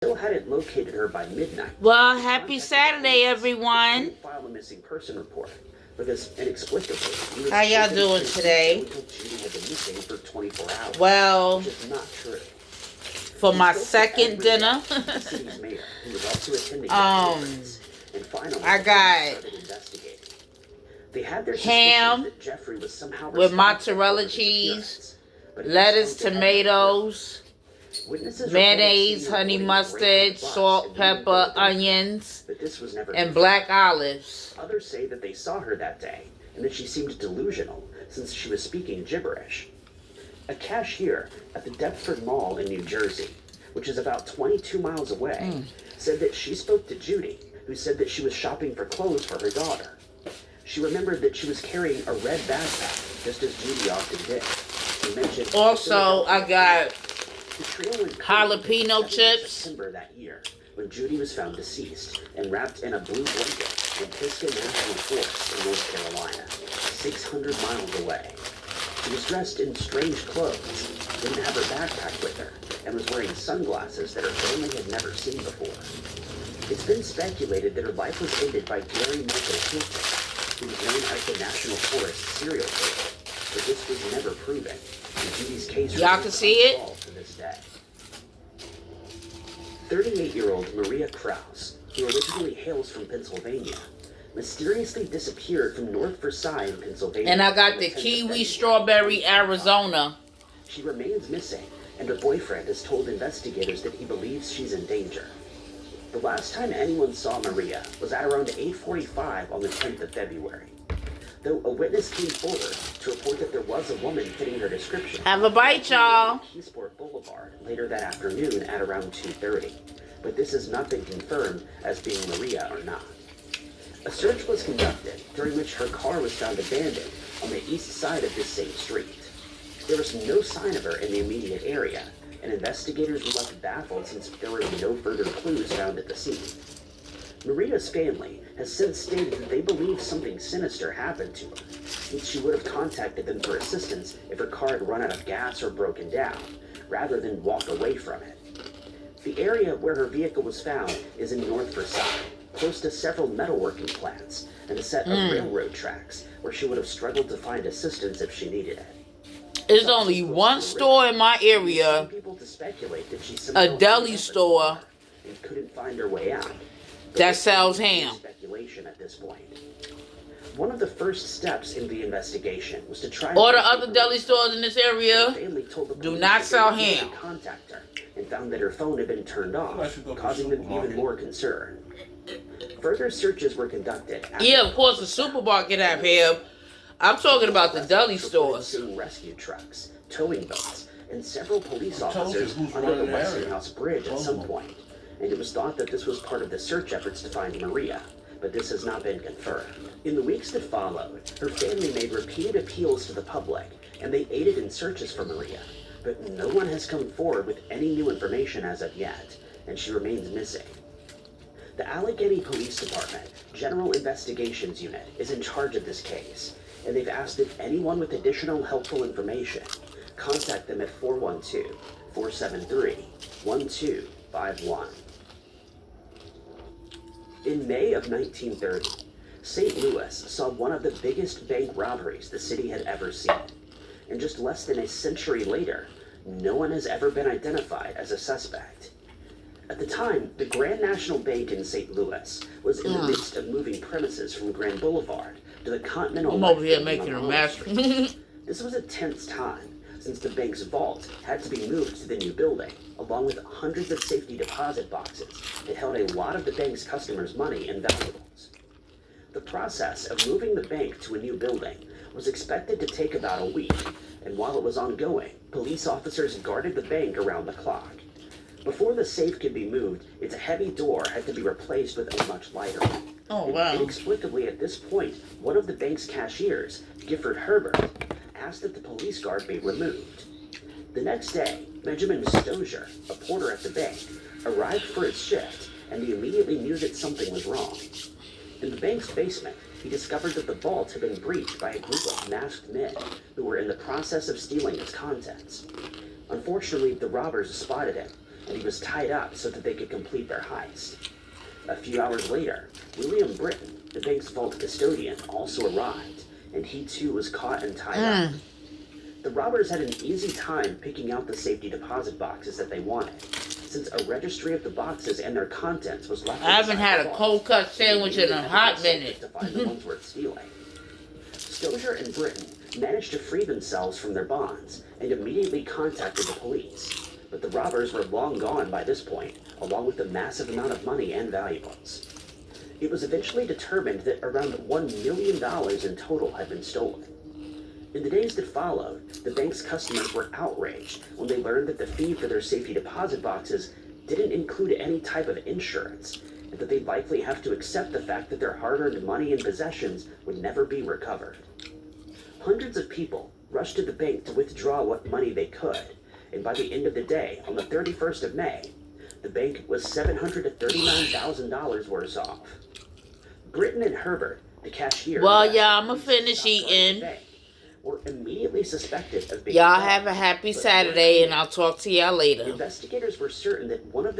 still hadn't located her by midnight. Well, happy Saturday, everyone. File a missing person report because inexplicably, how y'all doing today? Judy had been missing for 24 hours. Well, which is not true. For my second dinner, I got ham with mozzarella cheese, lettuce, tomatoes, mayonnaise, honey mustard, salt, pepper, onions, and black olives. Others say that they saw her that day and that she seemed delusional since she was speaking gibberish. A cashier at the Deptford Mall in New Jersey, which is about 22 miles away, said that she spoke to Judy, who said that she was shopping for clothes for her daughter. She remembered that she was carrying a red backpack, just as Judy often did. She mentioned also, I got jalapeno chips. September that year, when Judy was found deceased and wrapped in a blue blanket in Pisgah National Forest in North Carolina, 600 miles away. She was dressed in strange clothes, didn't have her backpack with her, and was wearing sunglasses that her family had never seen before. It's been speculated that her life was ended by Gary Michael Hilton, who was known as the National Forest serial killer, but this was never proven, and Judy's case can see it to this day. 38-year-old Maria Krause, who originally hails from Pennsylvania, mysteriously disappeared from North Versailles in Pennsylvania. And I got the kiwi strawberry Arizona. She remains missing, and her boyfriend has told investigators that he believes she's in danger. The last time anyone saw Maria was at around 8:45 on the 10th of February. Though a witness came forward to report that there was a woman fitting her description. Have a bite, y'all. Keysport Boulevard later that afternoon at around 2:30, but this has not been confirmed as being Maria or not. A search was conducted, during which her car was found abandoned on the east side of this same street. There was no sign of her in the immediate area, and investigators were left baffled since there were no further clues found at the scene. Maria's family has since stated that they believe something sinister happened to her, since she would have contacted them for assistance if her car had run out of gas or broken down, rather than walk away from it. The area where her vehicle was found is in North Versailles, close to several metalworking plants and a set of railroad tracks, where she would have struggled to find assistance if she needed it. There's only one store in my area, a deli store, and couldn't find her way out. That sells ham. Speculation at this point. One of the first steps in the investigation was to try. All the other deli stores in this area do not sell ham. Contact her and found that her phone had been turned off, causing them even more concern. Further searches were conducted. Yeah, of course, the supermarket have ham. I'm talking about the deli stores. Rescue trucks, towing boats, and several police officers under the Westinghouse Bridge at some point. And it was thought that this was part of the search efforts to find Maria, but this has not been confirmed. In the weeks that followed, her family made repeated appeals to the public, and they aided in searches for Maria, but no one has come forward with any new information as of yet, and she remains missing. The Allegheny Police Department General Investigations Unit is in charge of this case, and they've asked that anyone with additional helpful information contact them at 412-473-1251. In May of 1930, St. Louis saw one of the biggest bank robberies the city had ever seen. And just less than a century later, no one has ever been identified as a suspect. At the time, the Grand National Bank in St. Louis was in the midst of moving premises from Grand Boulevard to the Continental. I'm over here making a mess. This was a tense time, since the bank's vault had to be moved to the new building, along with hundreds of safety deposit boxes that held a lot of the bank's customers' money and valuables. The process of moving the bank to a new building was expected to take about a week, and while it was ongoing, police officers guarded the bank around the clock. Before the safe could be moved, its heavy door had to be replaced with a much lighter one. Oh, wow. Inexplicably, at this point, one of the bank's cashiers, Gifford Herbert, asked that the police guard be removed. The next day, Benjamin Stozier, a porter at the bank, arrived for his shift, and he immediately knew that something was wrong. In the bank's basement, he discovered that the vault had been breached by a group of masked men who were in the process of stealing its contents. Unfortunately, the robbers spotted him and he was tied up so that they could complete their heist. A few hours later, William Britton, the bank's vault custodian, also arrived, and he too was caught and tied up. The robbers had an easy time picking out the safety deposit boxes that they wanted, since a registry of the boxes and their contents was left. I haven't had a cold cut sandwich in a hot minute. To find the ones worth stealing. Stozier and Britton managed to free themselves from their bonds and immediately contacted the police, but the robbers were long gone by this point, along with a massive amount of money and valuables. It was eventually determined that around $1 million in total had been stolen. In the days that followed, the bank's customers were outraged when they learned that the fee for their safety deposit boxes didn't include any type of insurance, and that they'd likely have to accept the fact that their hard-earned money and possessions would never be recovered. Hundreds of people rushed to the bank to withdraw what money they could, and by the end of the day, on the 31st of May, the bank was $739,000 worse off. Britton and Herbert, the cashier, Well, yeah, I'ma finish eating. Were immediately suspected of being Y'all have a happy Saturday, and I'll talk to y'all later. Investigators were certain that one of the